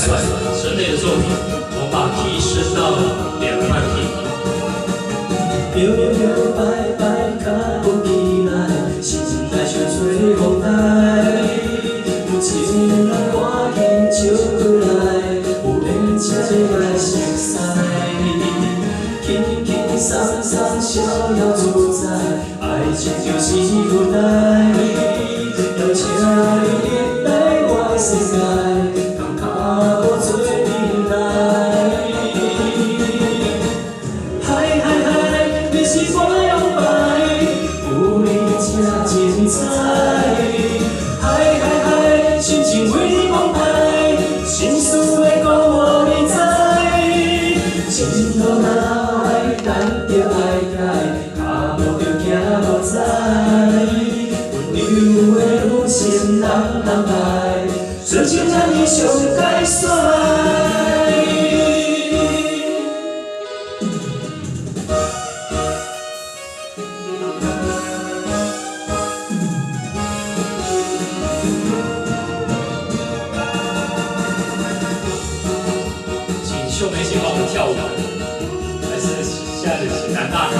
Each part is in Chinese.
算陈雷的作品，我把 key 升到2万 key。摇摇摆摆，脚步起来，心内像吹风台。有情人赶紧招回来，有缘才会来熟悉。轻轻松松，逍遥自在，爱情就是无奈。邀请你来我的世界，同脚步做你来。嗨嗨嗨，你是我的摇摆，有你才精彩。嗨嗨嗨，心情为你澎湃，心事要讲予你知。前路若歹，咱着爱改，脚步着行路知。温柔的女性人人爱，纯情男儿上解帅。请秀梅姐帮我们跳舞，还是现在的男大哥？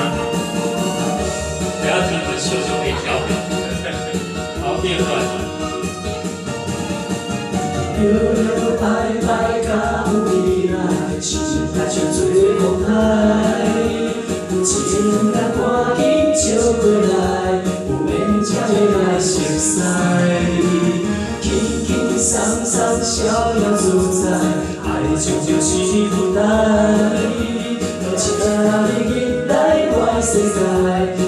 不要听你们秀就可以跳。好，第2段。摇摇摆摆，脚步起来，心内像吹风台。有情人赶紧招过来，有缘才会来熟悉。轻轻松松，逍遥自在，爱情就是无奈。邀请你来我的世界，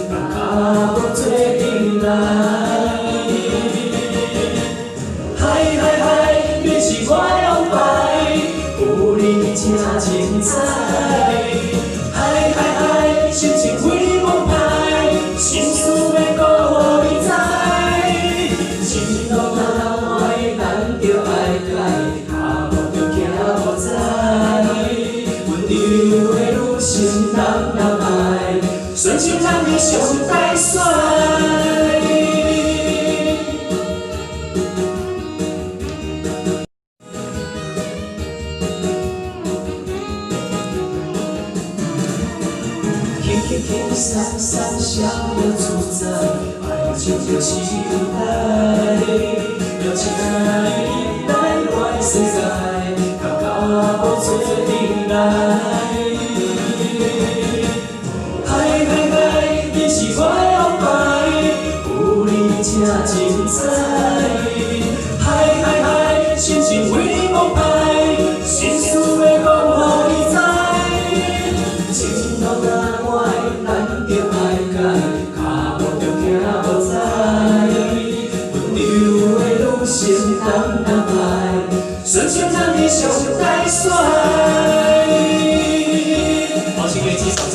同脚步做阵来。嗨嗨嗨，你是我的摇摆，有你才精彩。嗨嗨嗨，心情为你澎湃，心事要讲予你知。前路若歹，咱着爱改，脚步着行无知。温柔的女性人人爱，纯情男儿上解帅。轻轻松松，逍遥自在，爱情就是无奈。邀请你来我的世界，同脚步做阵来。嗨嗨嗨，你是我的摇摆，有你才精彩。嗨嗨嗨，心情为你澎湃，心事要讲予你知。前路若歹，咱着爱改，脚步着行无知。温柔的女性人人爱，纯情男儿上解帅。好，请为机场这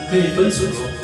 可以分组哦。